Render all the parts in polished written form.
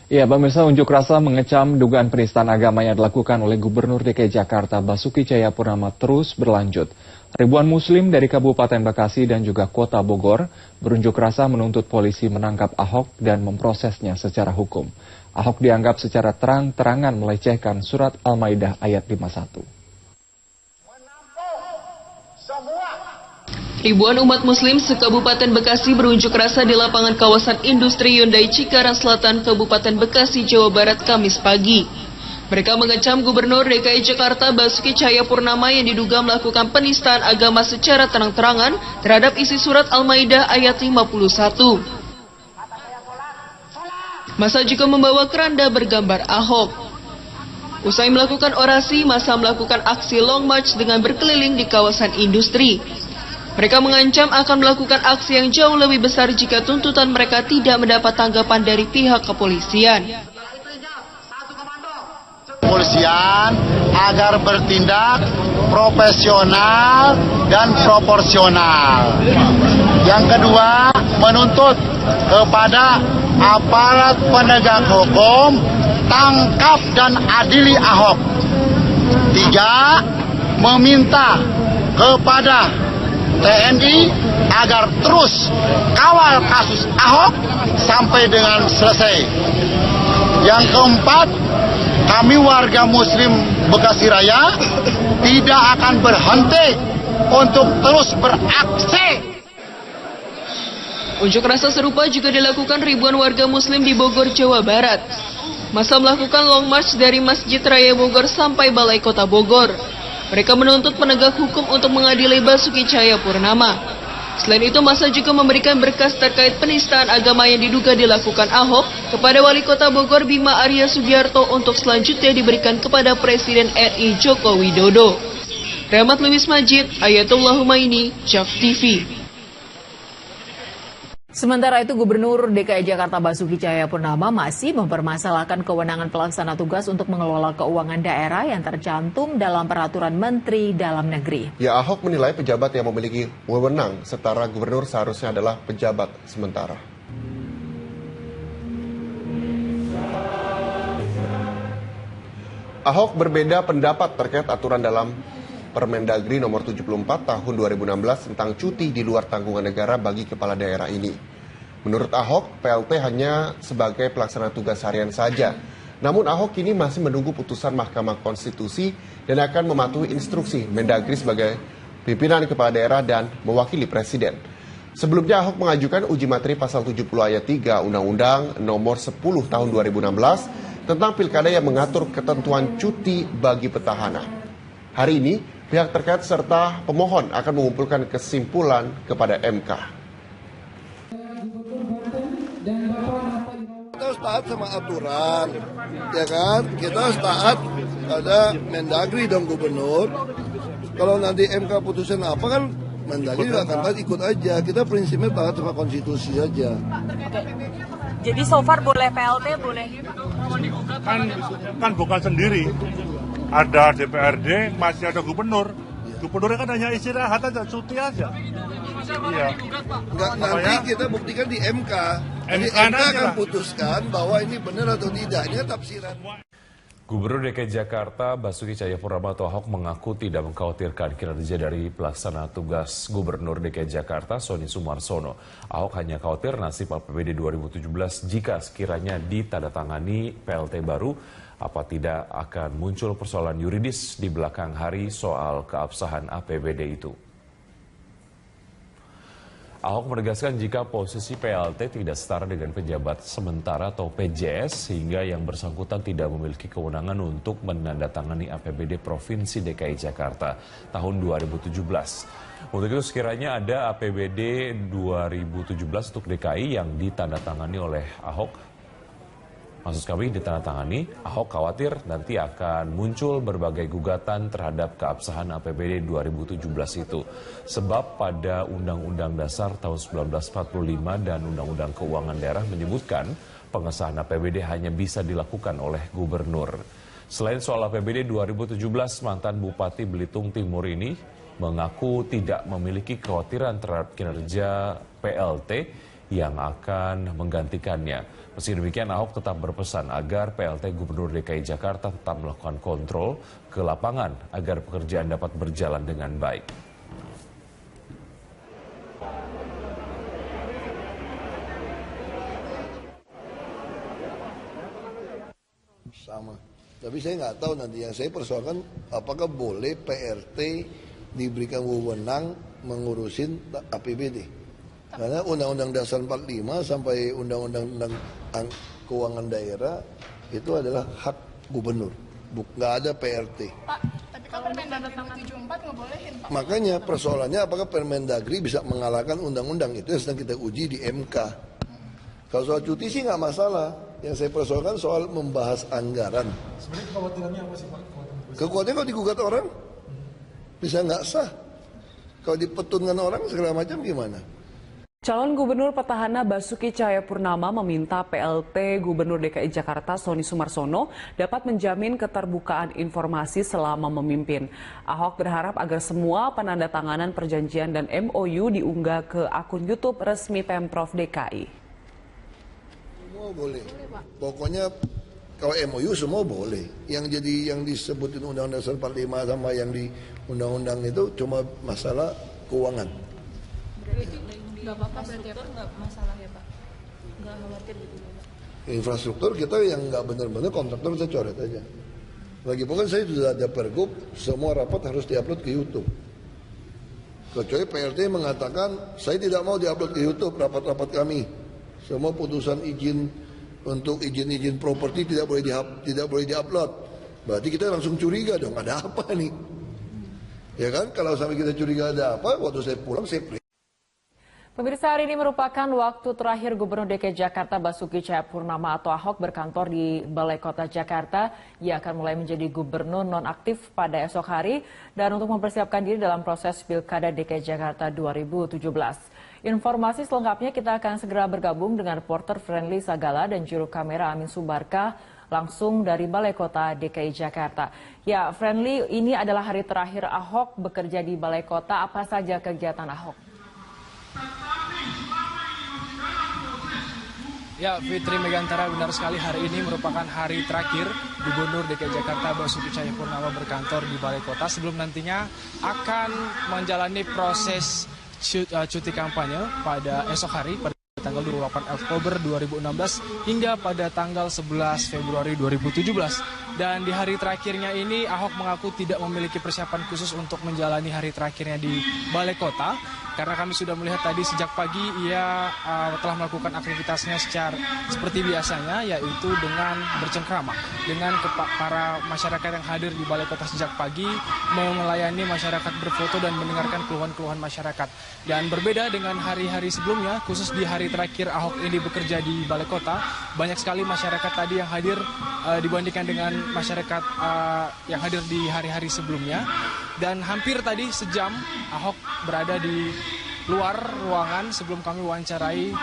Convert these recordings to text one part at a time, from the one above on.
Ya, pemirsa, unjuk rasa mengecam dugaan penistaan agama yang dilakukan oleh Gubernur DKI Jakarta Basuki Cahayapurnama terus berlanjut. Ribuan Muslim dari Kabupaten Bekasi dan juga Kota Bogor berunjuk rasa menuntut polisi menangkap Ahok dan memprosesnya secara hukum. Ahok dianggap secara terang-terangan melecehkan surat Al-Maidah ayat 51. Ribuan umat muslim se-Kabupaten Bekasi berunjuk rasa di lapangan kawasan industri Hyundai Cikarang Selatan, Kabupaten Bekasi, Jawa Barat, Kamis pagi. Mereka mengecam Gubernur DKI Jakarta Basuki Cahayapurnama yang diduga melakukan penistaan agama secara terang-terangan terhadap isi surat Al-Maidah ayat 51. Massa juga membawa keranda bergambar Ahok. Usai melakukan orasi, massa melakukan aksi long march dengan berkeliling di kawasan industri. Mereka mengancam akan melakukan aksi yang jauh lebih besar jika tuntutan mereka tidak mendapat tanggapan dari pihak kepolisian. Kepolisian agar bertindak profesional dan proporsional. Yang kedua, menuntut kepada aparat penegak hukum tangkap dan adili Ahok. Tiga, meminta kepada TNI agar terus kawal kasus Ahok sampai dengan selesai. Yang keempat, kami warga Muslim Bekasi Raya tidak akan berhenti untuk terus beraksi. Unjuk rasa serupa juga dilakukan ribuan warga Muslim di Bogor, Jawa Barat. Massa melakukan long march dari Masjid Raya Bogor sampai Balai Kota Bogor. Mereka menuntut penegak hukum untuk mengadili Basuki Cahayapurnama. Selain itu, massa juga memberikan berkas terkait penistaan agama yang diduga dilakukan Ahok kepada Wali Kota Bogor Bima Arya Sugiarto untuk selanjutnya diberikan kepada Presiden RI Joko Widodo. Rahmat Lewis Majid, Ayatullah Humaini, JAK TV. Sementara itu, Gubernur DKI Jakarta Basuki Cahayapurnama masih mempermasalahkan kewenangan pelaksana tugas untuk mengelola keuangan daerah yang tercantum dalam Peraturan Menteri Dalam Negeri. Ya, Ahok menilai pejabat yang memiliki wewenang setara gubernur seharusnya adalah pejabat sementara. Ahok berbeda pendapat terkait aturan dalam Permendagri nomor 74 tahun 2016 tentang cuti di luar tanggungan negara bagi kepala daerah ini. Menurut Ahok, PLT hanya sebagai pelaksana tugas harian saja. Namun Ahok kini masih menunggu putusan Mahkamah Konstitusi dan akan mematuhi instruksi Mendagri sebagai pimpinan kepala daerah dan mewakili Presiden. Sebelumnya Ahok mengajukan uji materi pasal 70 ayat 3 Undang-Undang nomor 10 tahun 2016 tentang pilkada yang mengatur ketentuan cuti bagi petahana. Hari ini, pihak terkait serta pemohon akan mengumpulkan kesimpulan kepada MK. Kita harus taat sama aturan, ya kan? Kita harus taat pada Mendagri dan Gubernur. Kalau nanti MK putusan apa kan, Mendagri juga akan taat, ikut aja. Kita prinsipnya taat sama konstitusi saja. Jadi so far boleh PLT, boleh? Kan bukan sendiri. Ada DPRD, masih ada gubernur. Gubernurnya kan hanya istirahat aja, cuti aja. Iya. Enggak, nanti kita buktikan di MK. Jadi MK akan putuskan bahwa ini benar atau tidak. Ini tafsiran. Gubernur DKI Jakarta Basuki Cahayapurnama atau Ahok mengaku tidak mengkhawatirkan kinerja dari pelaksana tugas Gubernur DKI Jakarta Sony Sumarsono. Ahok hanya khawatir nasib APBD 2017 jika sekiranya ditandatangani PLT baru, apa tidak akan muncul persoalan yuridis di belakang hari soal keabsahan APBD itu. Ahok menegaskan jika posisi PLT tidak setara dengan pejabat sementara atau PJS sehingga yang bersangkutan tidak memiliki kewenangan untuk menandatangani APBD Provinsi DKI Jakarta tahun 2017. Untuk itu sekiranya ada APBD 2017 untuk DKI yang ditandatangani oleh Ahok, maksud kami ditandatangani, Ahok khawatir nanti akan muncul berbagai gugatan terhadap keabsahan APBD 2017 itu. Sebab pada Undang-Undang Dasar tahun 1945 dan Undang-Undang Keuangan Daerah menyebutkan pengesahan APBD hanya bisa dilakukan oleh gubernur. Selain soal APBD 2017, mantan Bupati Belitung Timur ini mengaku tidak memiliki kekhawatiran terhadap kinerja PLT yang akan menggantikannya. Meski demikian, Ahok tetap berpesan agar PLT Gubernur DKI Jakarta tetap melakukan kontrol ke lapangan agar pekerjaan dapat berjalan dengan baik. Sama. Tapi saya nggak tahu nanti, yang saya persoalkan apakah boleh PRT diberikan wewenang mengurusin APBD. Karena Undang-Undang Dasar 45 sampai Undang-Undang Keuangan Daerah itu adalah hak gubernur, nggak ada PRT. Pak, tapi kalau Permendagri 74 ngebolehin, Pak. Makanya persoalannya apakah Permendagri bisa mengalahkan undang-undang, itu yang sedang kita uji di MK. Kalau soal cuti sih nggak masalah. Yang saya persoalkan soal membahas anggaran. Sebenarnya kekhawatirannya apa sih Pak? Kekhawatirannya kalau digugat orang bisa nggak sah. Kalau dipetunkan orang segala macam gimana? Calon Gubernur Petahana Basuki Cahayapurnama meminta PLT Gubernur DKI Jakarta Sony Sumarsono dapat menjamin keterbukaan informasi selama memimpin. Ahok berharap agar semua penandatanganan perjanjian dan MOU diunggah ke akun YouTube resmi Pemprov DKI. Semua boleh. Pokoknya kalau MOU semua boleh. Yang jadi yang disebutin Undang-Undang Dasar 45 sama yang di Undang-Undang itu cuma masalah keuangan. Nggak apa-apa berarti ya, nggak masalah ya Pak? Nggak khawatir gitu Pak? Infrastruktur kita yang nggak benar-benar kontraktor kita coret aja. Lagi pun saya sudah ada pergub, semua rapat harus diupload ke YouTube. Kecuali PLT mengatakan saya tidak mau diupload ke YouTube rapat-rapat kami. Semua putusan izin untuk izin properti tidak boleh diupload. Berarti kita langsung curiga dong, ada apa nih? Ya kan, kalau sampai kita curiga ada apa, waktu saya pulang saya pergi. Pemirsa, hari ini merupakan waktu terakhir Gubernur DKI Jakarta Basuki Cahayapurnama atau Ahok berkantor di Balai Kota Jakarta. Ia akan mulai menjadi gubernur nonaktif pada esok hari dan untuk mempersiapkan diri dalam proses Pilkada DKI Jakarta 2017. Informasi selengkapnya kita akan segera bergabung dengan reporter Friendly Sagala dan juru kamera Amin Subarka langsung dari Balai Kota DKI Jakarta. Ya, Friendly, ini adalah hari terakhir Ahok bekerja di Balai Kota. Apa saja kegiatan Ahok? Ya, Fitri Megantara, benar sekali hari ini merupakan hari terakhir Gubernur DKI Jakarta Basuki Cahayapurnama berkantor di Balai Kota sebelum nantinya akan menjalani proses cuti kampanye pada esok hari pada tanggal 28 Oktober 2016 hingga pada tanggal 11 Februari 2017. Dan di hari terakhirnya ini Ahok mengaku tidak memiliki persiapan khusus untuk menjalani hari terakhirnya di Balai Kota. Karena kami sudah melihat tadi sejak pagi ia telah melakukan aktivitasnya seperti biasanya, yaitu dengan bercengkrama dengan para masyarakat yang hadir di Balai Kota sejak pagi, melayani masyarakat berfoto dan mendengarkan keluhan-keluhan masyarakat. Dan berbeda dengan hari-hari sebelumnya, khusus di hari terakhir Ahok ini bekerja di Balai Kota, banyak sekali masyarakat tadi yang hadir dibandingkan dengan masyarakat yang hadir di hari-hari sebelumnya. Dan hampir tadi sejam Ahok berada di luar ruangan sebelum kami wawancarai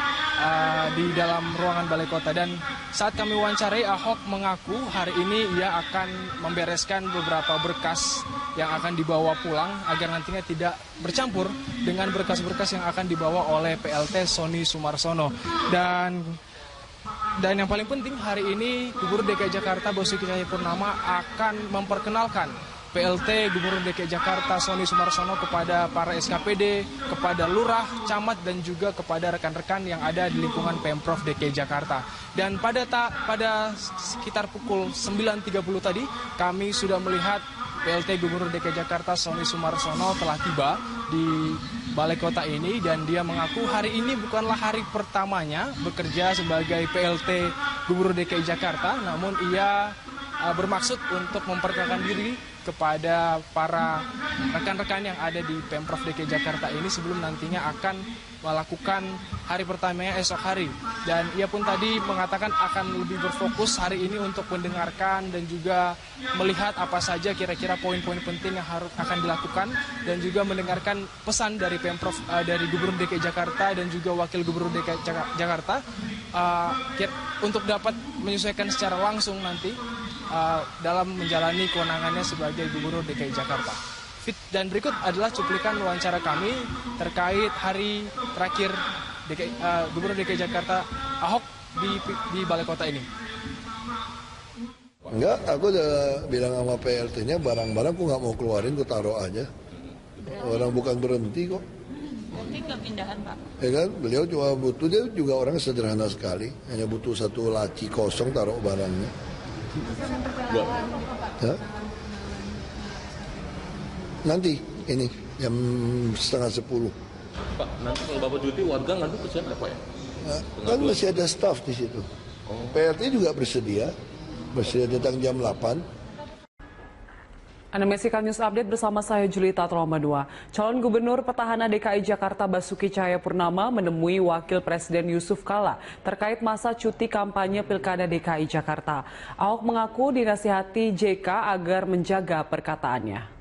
di dalam ruangan Balai Kota. Dan saat kami wawancarai, Ahok mengaku hari ini ia akan membereskan beberapa berkas yang akan dibawa pulang agar nantinya tidak bercampur dengan berkas-berkas yang akan dibawa oleh PLT Sony Sumarsono. Dan yang paling penting hari ini Gubernur DKI Jakarta Basuki Cahayapurnama akan memperkenalkan PLT Gubernur DKI Jakarta Sony Sumarsono kepada para SKPD, kepada lurah, camat dan juga kepada rekan-rekan yang ada di lingkungan Pemprov DKI Jakarta. Dan pada sekitar pukul 9.30 tadi kami sudah melihat PLT Gubernur DKI Jakarta Sony Sumarsono telah tiba di Balai Kota ini dan dia mengaku hari ini bukanlah hari pertamanya bekerja sebagai PLT Gubernur DKI Jakarta, namun ia bermaksud untuk memperkenalkan diri kepada para rekan-rekan yang ada di Pemprov DKI Jakarta ini sebelum nantinya akan melakukan hari pertamanya esok hari. Dan ia pun tadi mengatakan akan lebih berfokus hari ini untuk mendengarkan dan juga melihat apa saja kira-kira poin-poin penting yang akan dilakukan dan juga mendengarkan pesan dari Pemprov dari Gubernur DKI Jakarta dan juga Wakil Gubernur DKI Jakarta untuk dapat menyesuaikan secara langsung nanti dalam menjalani kewenangannya sebagai Gubernur DKI Jakarta. Dan berikut adalah cuplikan wawancara kami terkait hari terakhir Gubernur DKI Jakarta Ahok di balai kota ini? Enggak, aku udah bilang sama PLT-nya barang-barang aku nggak mau keluarin, aku taruh aja. Orang bukan berhenti kok. Mungkin nggak pindahan, Pak. Ya kan, beliau cuma butuh, dia juga orang sederhana sekali, hanya butuh satu laci kosong taruh barangnya. Ya? Nanti ini jam 9:30. Pak, nanti kalau Bapak cuti warga ngadu ke siapa Pak ya? Nah, kan masih ada staf di situ. PRT juga bersedia datang jam 8. Anda menyaksikan News Update bersama saya Julita Troma 2. Calon Gubernur Petahana DKI Jakarta Basuki Cahayapurnama menemui Wakil Presiden Yusuf Kala terkait masa cuti kampanye Pilkada DKI Jakarta. Ahok mengaku dinasihati JK agar menjaga perkataannya.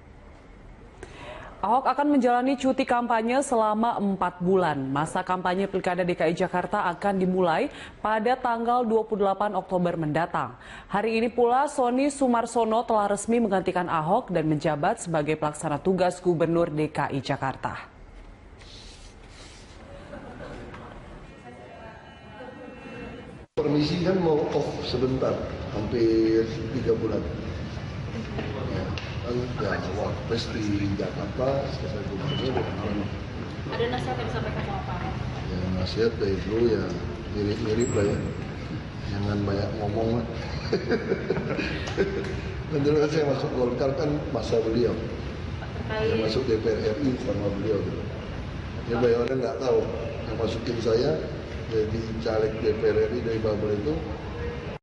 Ahok akan menjalani cuti kampanye selama 4 bulan. Masa kampanye Pilkada DKI Jakarta akan dimulai pada tanggal 28 Oktober mendatang. Hari ini pula Sony Sumarsono telah resmi menggantikan Ahok dan menjabat sebagai pelaksana tugas Gubernur DKI Jakarta. Permisi kan mau off sebentar, hampir 3 bulan. Ya, Wapres di Jakarta, selesai gubernur. Ada nasihat yang disampaikan sama Pak Ahok? Ya, nasihat dari dulu ya mirip-mirip lah ya. Jangan banyak ngomong lah. Dan dulu kan saya masuk Golkar kan masa beliau. Saya masuk DPR RI sama beliau. Ya banyak orang nggak tahu. Yang masukin saya jadi caleg DPR RI dari Babel itu